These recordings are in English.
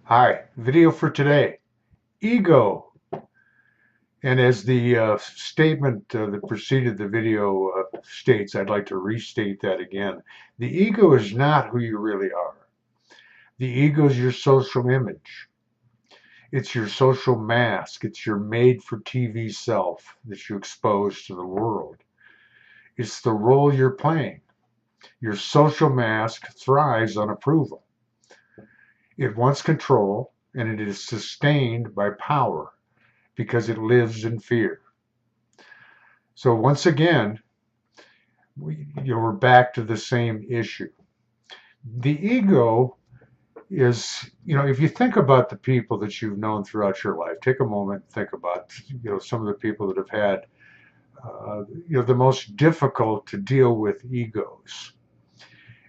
Hi, video for today. Ego. And as the statement that preceded the video states, I'd like to restate that again. The ego is not who you really are. The ego is your social image. It's your social mask. It's your made for TV self that you expose to the world. It's the role you're playing. Your social mask thrives on approval. It wants control and it is sustained by power because it lives in fear. So once again, we're back to the same issue. The ego is, if you think about the people that you've known throughout your life, take a moment and think about, some of the people that have had, the most difficult to deal with egos.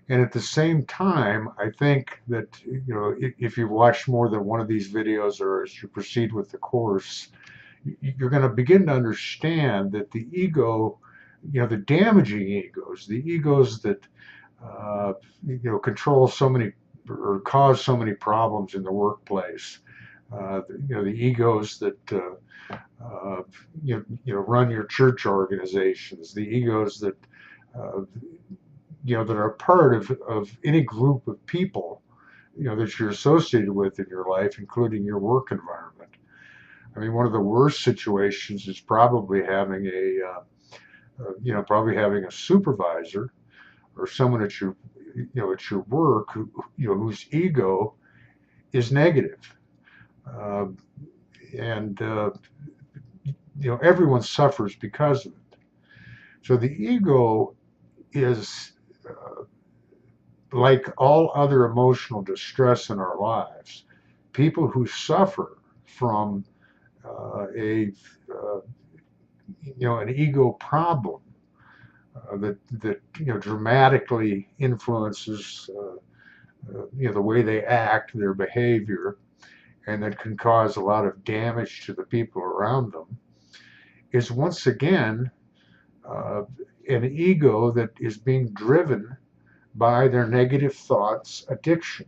And at the same time, I think that, if you watch more than one of these videos or as you proceed with the course, you're going to begin to understand that the ego, the damaging egos, the egos that control so many or cause so many problems in the workplace. The egos that run your church organizations, the egos that uh, that are part of any group of people that you're associated with in your life, including your work environment. I mean, one of the worst situations is probably having probably having a supervisor or someone at your work whose ego is negative. Uh, and everyone suffers because of it. So the ego is like all other emotional distress in our lives. People who suffer from a an ego problem that dramatically influences the way they act, their behavior, and that can cause a lot of damage to the people around them, is once again uh, an ego that is being driven by their negative thoughts addiction.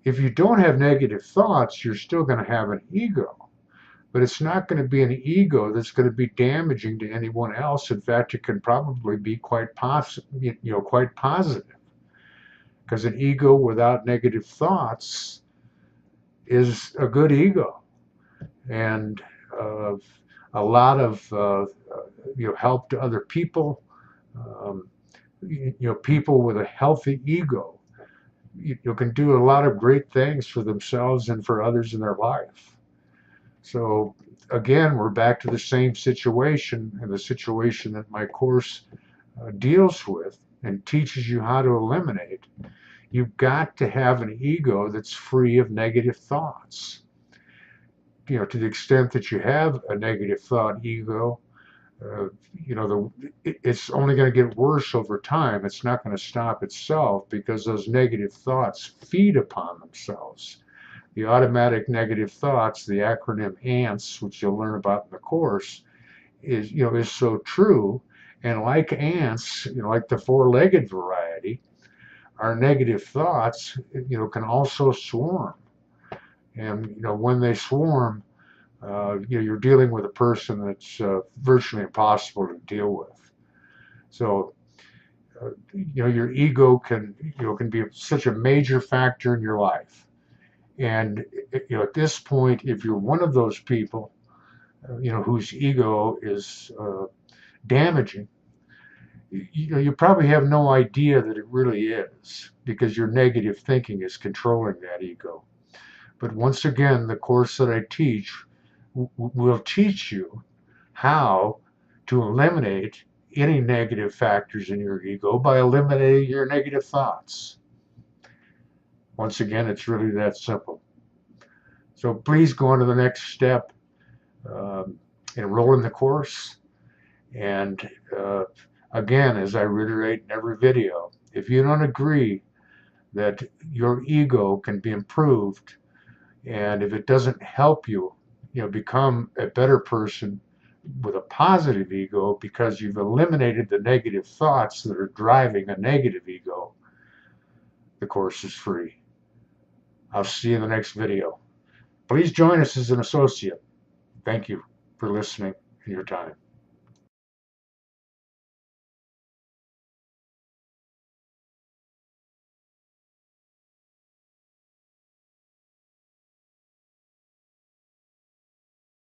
If you don't have negative thoughts, you're still going to have an ego, but it's not going to be an ego that's going to be damaging to anyone else. In fact, it can probably be quite quite positive, because an ego without negative thoughts is a good ego, and uh, a lot of help to other people. Um, People with a healthy ego, can do a lot of great things for themselves and for others in their life. So again, we're back to the same situation, and the situation that my course deals with and teaches you how to eliminate. You've got to have an ego that's free of negative thoughts. To the extent that you have a negative thought ego, uh, it's only going to get worse over time. It's not going to stop itself because those negative thoughts feed upon themselves. The automatic negative thoughts, the acronym ANTS, which you'll learn about in the course, is so true. And like ants, like the four-legged variety, our negative thoughts, can also swarm. And when they swarm, you're dealing with a person that's virtually impossible to deal with. So, your ego can be such a major factor in your life. And at this point, if you're one of those people, whose ego is damaging, you probably have no idea that it really is, because your negative thinking is controlling that ego. But once again, the course that I teach will teach you how to eliminate any negative factors in your ego by eliminating your negative thoughts. Once again, it's really that simple. So please go on to the next step, enroll in the course, and again, as I reiterate in every video, if you don't agree that your ego can be improved, and if it doesn't help you, become a better person with a positive ego because you've eliminated the negative thoughts that are driving a negative ego, the course is free. I'll see you in the next video. Please join us as an associate. Thank you for listening and your time.